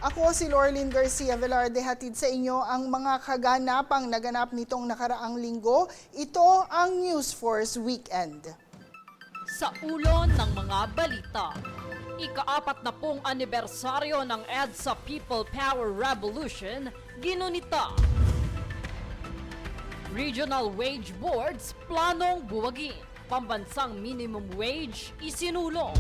Ako si Lorlyn Garcia Velarde, hatid sa inyo ang mga kaganapang naganap nitong nakaraang linggo. Ito ang News Force Weekend. Sa ulo ng mga balita, ika-40 anibersaryo ng EDSA People Power Revolution, ginunita. Regional Wage Boards planong buwagin, pambansang minimum wage isinulong.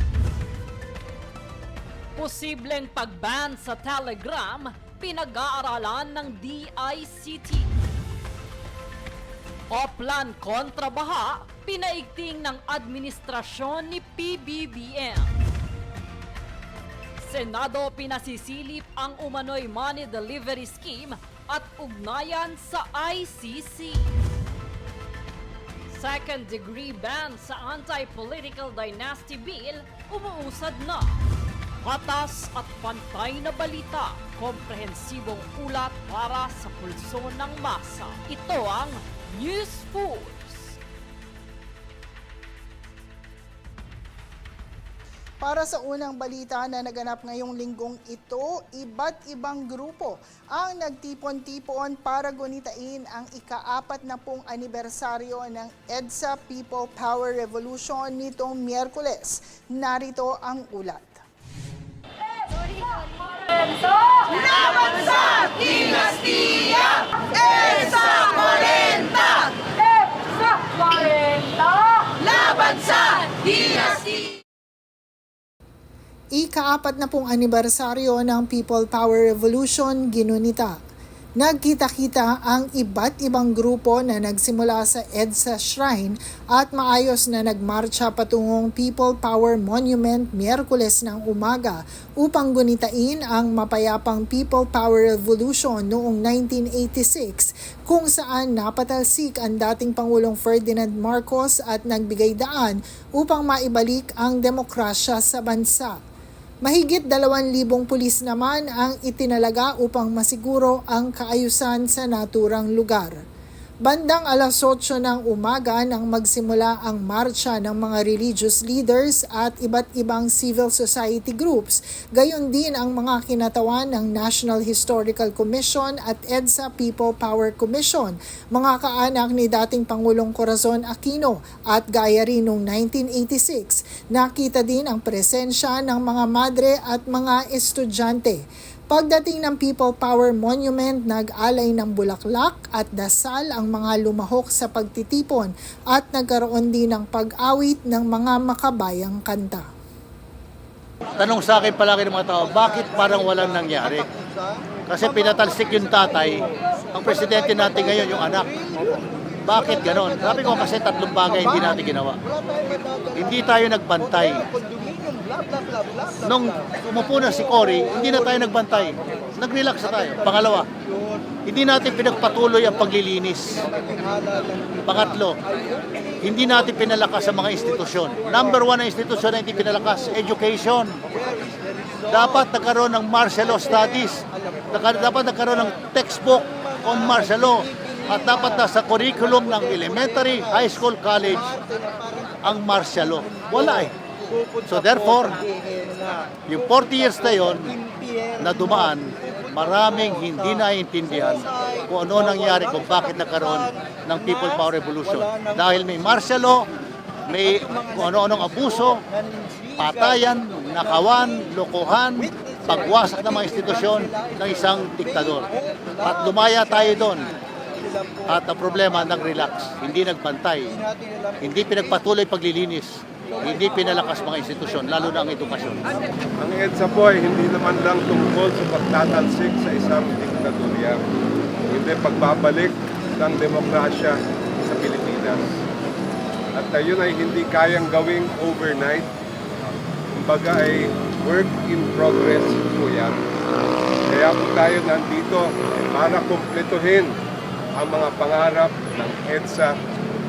Posibleng pag-ban sa Telegram, pinag-aaralan ng DICT. Oplan kontra baha, pinaigting ng administrasyon ni PBBM. Senado pinasisilip ang umano'y money delivery scheme at ugnayan sa ICC. Second-degree ban sa anti-political dynasty bill umuusad na. Patas at pantay na balita, komprehensibong ulat para sa pulso ng masa. Ito ang News Force. Para sa unang balita na naganap ngayong linggong ito, iba't ibang grupo ang nagtipon-tipon para gunitain ang ika-40 anibersaryo ng EDSA People Power Revolution nitong Miyerkules. Narito ang ulat. Laban sa dinastiya! EDSA 40! EDSA 40! Laban sa dinastiya! Ika-40 anibersaryo ng People Power Revolution ginunita. Nagkita-kita ang iba't ibang grupo na nagsimula sa EDSA Shrine at maayos na nagmarcha patungong People Power Monument Miyerkules ng umaga upang gunitain ang mapayapang People Power Revolution noong 1986 kung saan napatalsik ang dating Pangulong Ferdinand Marcos at nagbigay daan upang maibalik ang demokrasya sa bansa. Mahigit 2,000 pulis naman ang itinalaga upang masiguro ang kaayusan sa naturang lugar. Bandang alas 8 ng umaga nang magsimula ang marcha ng mga religious leaders at iba't ibang civil society groups, gayon din ang mga kinatawan ng National Historical Commission at EDSA People Power Commission, mga kaanak ni dating Pangulong Corazon Aquino at gaya rin noong 1986. Nakita din ang presensya ng mga madre at mga estudyante. Pagdating ng People Power Monument, nag-alay ng bulaklak at dasal ang mga lumahok sa pagtitipon at nagkaroon din ng pag-awit ng mga makabayang kanta. Tanong sa akin palagi ng mga tao, bakit parang walang nangyari? Kasi pinatalsik yung tatay, ang presidente natin ngayon yung anak. Bakit ganon? Sabi ko kasi 3 bagay hindi natin ginawa. Hindi tayo nagbantay. Nung umupo na si Cory, hindi na tayo nagbantay. Nag-relax na tayo. Pangalawa, hindi natin pinagpatuloy ang paglilinis. Pangatlo, hindi natin pinalakas ang mga institusyon. Number 1 na institusyon na hindi pinalakas, education. Dapat nagkaroon ng martial law studies. Dapat nagkaroon ng textbook on martial law. At dapat na sa curriculum ng elementary, high school, college, ang martial law. Wala eh. So therefore, yung 40 years na yon na dumaan, maraming hindi naiintindihan kung ano nangyari, kung bakit nagkaroon ng People Power Revolution. Dahil may martial law, may kung ano-anong abuso, patayan, nakawan, lokohan, pagwasak ng mga institusyon ng isang diktador. At lumaya tayo doon. At ang problema, nag-relax, hindi nagbantay, hindi pinagpatuloy paglilinis, hindi pinalakas mga institusyon, lalo na ang edukasyon. Ang EDSA po ay hindi naman lang tungkol sa pagtatalsik sa isang diktatorya, hindi pagbabalik ng demokrasya sa Pilipinas. At yun ay hindi kayang gawing overnight, kumbaga ay work in progress po yan. Kaya po tayo nandito para kumpletuhin ang mga pangarap ng EDSA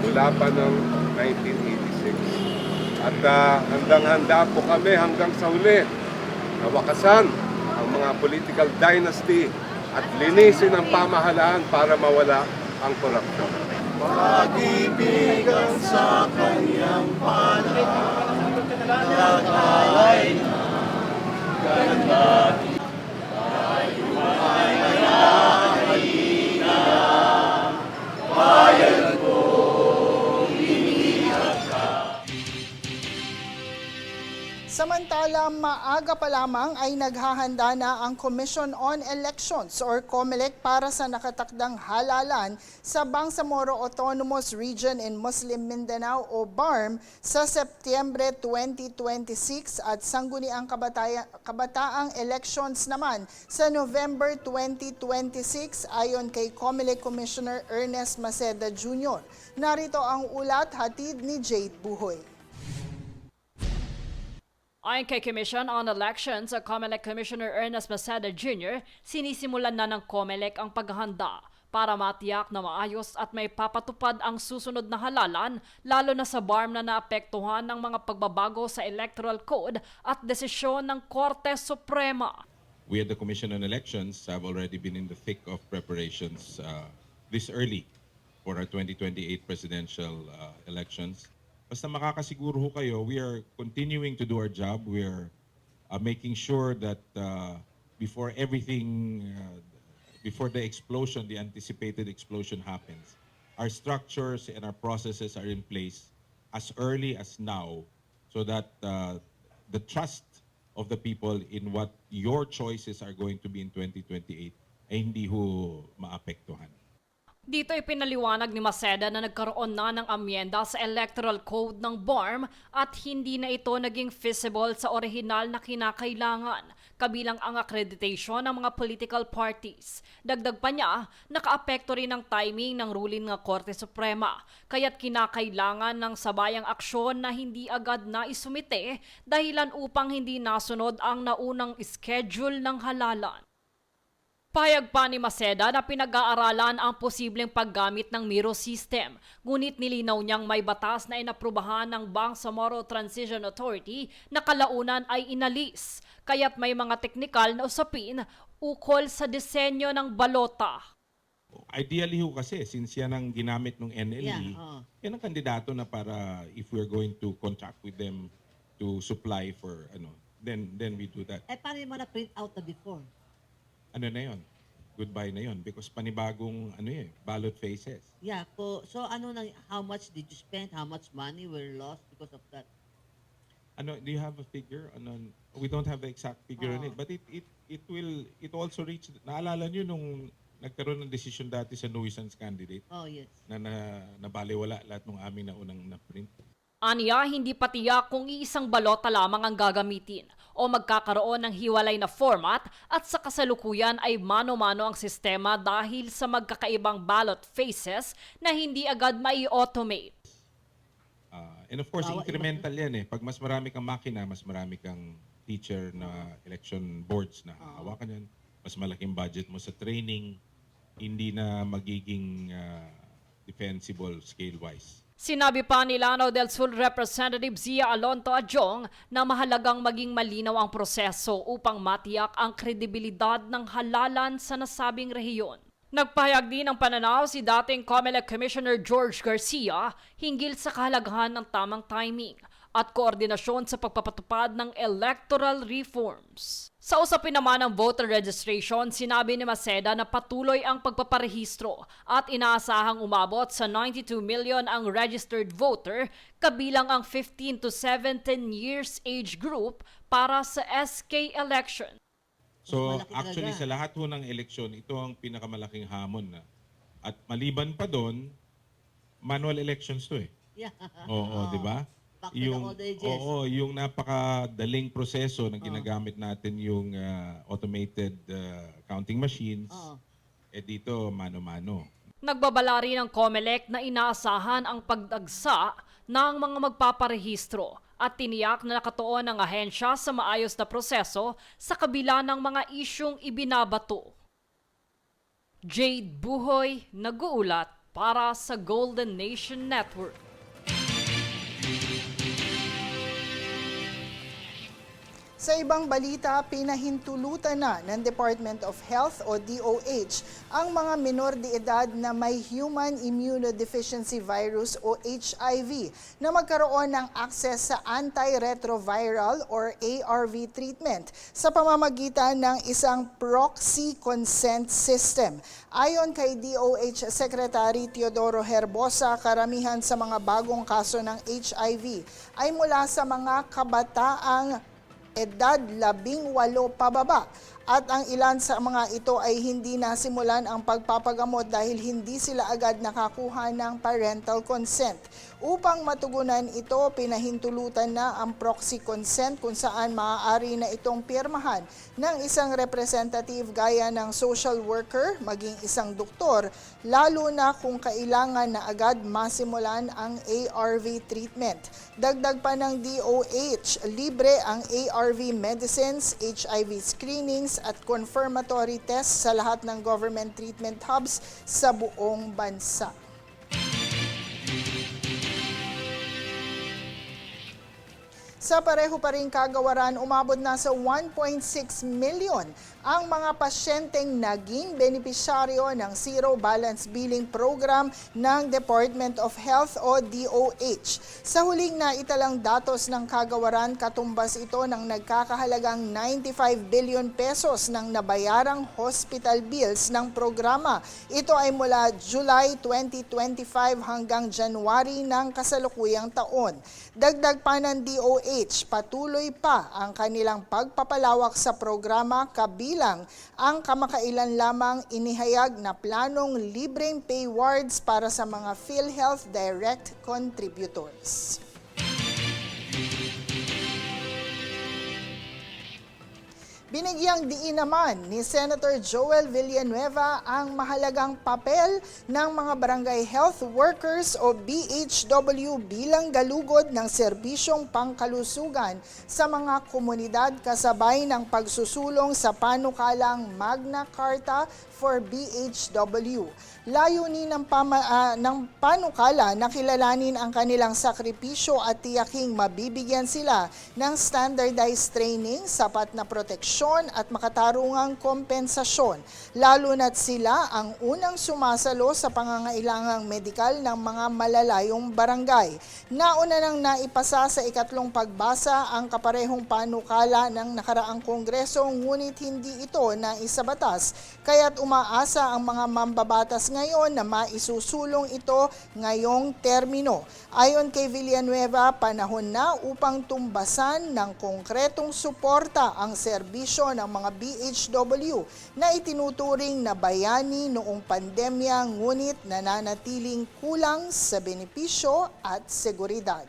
mula pa noong 1986. At handang-handa po kami hanggang sa huli na wakasan ang mga political dynasty at linisin ang pamahalaan para mawala ang korupsyon. Pag-ibigan sa kanyang panahon, nag-alay na ganda. Samantala, maaga pa lamang ay naghahanda na ang Commission on Elections or COMELEC para sa nakatakdang halalan sa Bangsamoro Autonomous Region in Muslim Mindanao o BARM sa Setyembre 2026 at sangguniang kabataang elections naman sa November 2026 ayon kay COMELEC Commissioner Ernest Maceda Jr. Narito ang ulat hatid ni Jade Buhoy. Ayon kay Commission on Elections, COMELEC Commissioner Ernest Maceda Jr., sinisimulan na ng COMELEC ang paghahanda para matiyak na maayos at may papatupad ang susunod na halalan, lalo na sa BARM na naapektuhan ng mga pagbabago sa Electoral Code at desisyon ng Korte Suprema. We at the Commission on Elections have already been in the thick of preparations this early for our 2028 presidential elections. Basta makakasiguro ho kayo, we are continuing to do our job. We are making sure that before the explosion, the anticipated explosion happens, our structures and our processes are in place as early as now so that the trust of the people in what your choices are going to be in 2028 ay hindi ho maapektuhan. Dito ipinaliwanag ni Maceda na nagkaroon na ng amyenda sa Electoral Code ng BARM at hindi na ito naging feasible sa orihinal na kinakailangan, kabilang ang accreditation ng mga political parties. Dagdag pa niya, nakaapekto rin ang timing ng ruling ng Korte Suprema, kaya't kinakailangan ng sabayang aksyon na hindi agad na isumite dahilan upang hindi nasunod ang naunang schedule ng halalan. Payag pa ni Maceda na pinag-aaralan ang posibleng paggamit ng Miro system, ngunit nilinaw niyang may batas na inaprubahan ng Bangsamoro Transition Authority na kalaunan ay inalis, kaya't may mga teknikal na usapin ukol sa disenyo ng balota. Ideally ho kasi, since yan ang ginamit ng NLE, yan ang kandidato na para if we're going to contract with them to supply for then we do that. Paano mo na print out na before? Ano na yon? Goodbye na yon because panibagong ballot faces. Yeah, so how much did you spend? How much money were lost because of that? Do you have a figure on we don't have the exact figure on it, but it also reach, naalala niyo nung nagkaroon ng desisyon dati sa nuisance candidate? Oh, yes. Na nabaliwala lahat ng aming naunang na-print. Aniya, hindi pa tiyak kung iisang balota lamang ang gagamitin o magkakaroon ng hiwalay na format at sa kasalukuyan ay mano-mano ang sistema dahil sa magkakaibang ballot faces na hindi agad mai-automate. And of course, incremental yan eh. Pag mas marami kang makina, mas marami kang teacher na election boards na hawakan yan. Mas malaking budget mo sa training, hindi na magiging defensible scale-wise. Sinabi pa ni Lanao del Sur Representative Zia Alonto Adjong na mahalagang maging malinaw ang proseso upang matiyak ang kredibilidad ng halalan sa nasabing rehiyon. Nagpahayag din ng pananaw si dating COMELEC Commissioner George Garcia hinggil sa kahalagahan ng tamang timing at koordinasyon sa pagpapatupad ng electoral reforms. Sa usapin naman ng voter registration, sinabi ni Maceda na patuloy ang pagpaparehistro at inaasahang umabot sa 92 million ang registered voter, kabilang ang 15 to 17 years age group para sa SK election. So actually sa lahat ho ng eleksyon, ito ang pinakamalaking hamon na. At maliban pa doon, manual elections to eh. Yeah. Oo, di ba? Yung napakadaling proseso na ginagamit natin yung automated counting machines, dito mano-mano. Nagbabala rin ng COMELEC na inaasahan ang pagdagsa ng mga magpaparehistro at tiniyak na nakatuon ang ahensya sa maayos na proseso sa kabila ng mga isyung ibinabato. Jade Buhoy, nag-uulat para sa Golden Nation Network. Sa ibang balita, pinahintulutan na ng Department of Health o DOH ang mga minor de edad na may Human Immunodeficiency Virus o HIV na magkaroon ng access sa antiretroviral or ARV treatment sa pamamagitan ng isang proxy consent system. Ayon kay DOH Secretary Teodoro Herbosa, karamihan sa mga bagong kaso ng HIV ay mula sa mga kabataang edad 18 pababa at ang ilan sa mga ito ay hindi nasimulan ang pagpapagamot dahil hindi sila agad nakakuha ng parental consent. Upang matugunan ito, pinahintulutan na ang proxy consent kung saan maaari na itong pirmahan ng isang representative gaya ng social worker, maging isang doktor, lalo na kung kailangan na agad masimulan ang ARV treatment. Dagdag pa ng DOH, libre ang ARV medicines, HIV screenings at confirmatory tests sa lahat ng government treatment hubs sa buong bansa. Sa pareho pa rin kagawaran, umabot na sa 1.6 million ang mga pasyenteng naging benepisyaryo ng Zero Balance Billing Program ng Department of Health o DOH. Sa huling naitalang datos ng kagawaran, katumbas ito ng nagkakahalagang 95 billion pesos ng nabayarang hospital bills ng programa. Ito ay mula July 2025 hanggang January ng kasalukuyang taon. Dagdag pa ng DOH, patuloy pa ang kanilang pagpapalawak sa programa kabilang ang kamakailan lamang inihayag na planong libreng pay wards para sa mga PhilHealth Direct contributors. Binigyang diin naman ni Senator Joel Villanueva ang mahalagang papel ng mga barangay health workers o BHW bilang galugod ng serbisyong pangkalusugan sa mga komunidad kasabay ng pagsusulong sa panukalang Magna Carta for BHW. Layunin ng panukala na kilalanin ang kanilang sakripisyo at tiyaking mabibigyan sila ng standardized training, sapat na proteksyon at makatarungang kompensasyon, lalo na't sila ang unang sumasalo sa pangangailangang medikal ng mga malalayong barangay. Nauna nang naipasa sa ikatlong pagbasa ang kaparehong panukala ng nakaraang kongreso, ngunit hindi ito naisabatas, kaya't umaasa ang mga mambabatas ngayon na maisusulong ito ngayong termino. Ayon kay Villanueva, panahon na upang tumbasan ng konkretong suporta ang serbisyo ng mga BHW na itinuturing na bayani noong pandemya ngunit nananatiling kulang sa benepisyo at seguridad.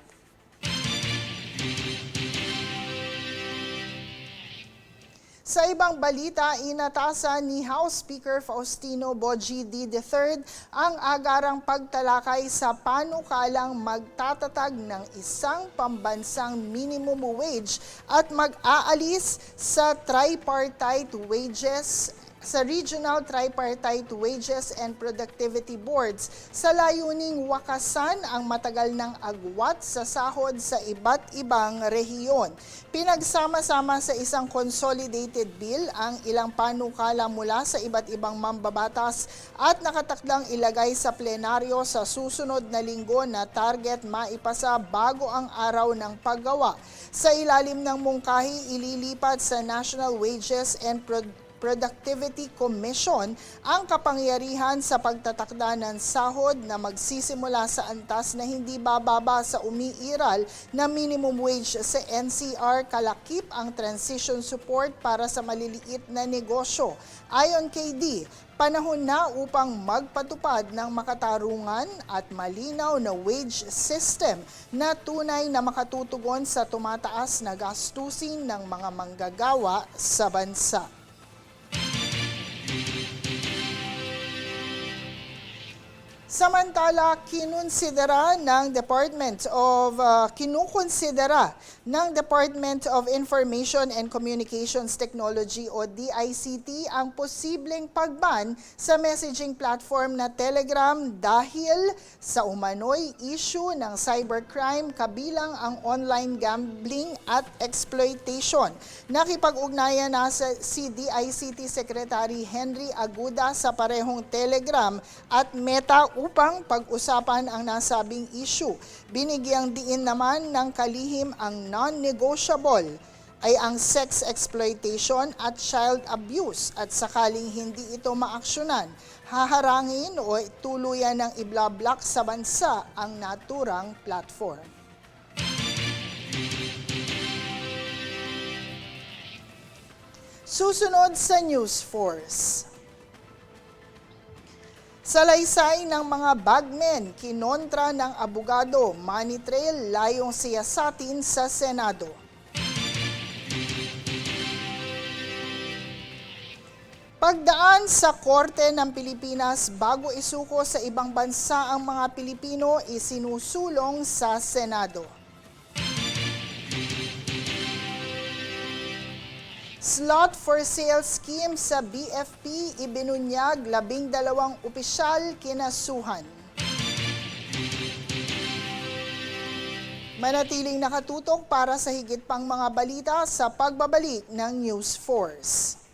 Sa ibang balita, inatasan ni House Speaker Faustino Bogie III ang agarang pagtalakay sa panukalang magtatatag ng isang pambansang minimum wage at mag-aalis sa Regional Tripartite Wages and Productivity Boards sa layuning wakasan ang matagal ng agwat sa sahod sa iba't ibang rehiyon. Pinagsama-sama sa isang consolidated bill ang ilang panukala mula sa iba't ibang mambabatas at nakatakdang ilagay sa plenaryo sa susunod na linggo na target maipasa bago ang araw ng paggawa. Sa ilalim ng mungkahi, ililipat sa National Wages and Productivity Commission ang kapangyarihan sa pagtatakda ng sahod na magsisimula sa antas na hindi bababa sa umiiral na minimum wage sa NCR, kalakip ang transition support para sa maliliit na negosyo. Ayon kay D, panahon na upang magpatupad ng makatarungan at malinaw na wage system na tunay na makatutugon sa tumataas na gastusin ng mga manggagawa sa bansa. Samantala, kinukonsidera ng Department of Information and Communications Technology o DICT ang posibleng pagban sa messaging platform na Telegram dahil sa umano'y issue ng cybercrime kabilang ang online gambling at exploitation. Nakipag-ugnayan na si DICT Secretary Henry Aguda sa parehong Telegram at Meta upang pag-usapan ang nasabing issue. Binigyang diin naman ng kalihim ang non-negotiable ay ang sex exploitation at child abuse at sakaling hindi ito maaksyonan, haharangin o tuluyan ng ibla-block sa bansa ang naturang platform. Susunod sa News Force. Salaysay ng mga bagmen, kinontra ng abogado, money trail layong siyasatin sa Senado. Pagdaan sa Korte ng Pilipinas bago isuko sa ibang bansa ang mga Pilipino isinusulong sa Senado. Slot for sale scheme sa BFP ibinunyag 12 opisyal kinasuhan. Manatiling nakatutok para sa higit pang mga balita sa pagbabalik ng News Force.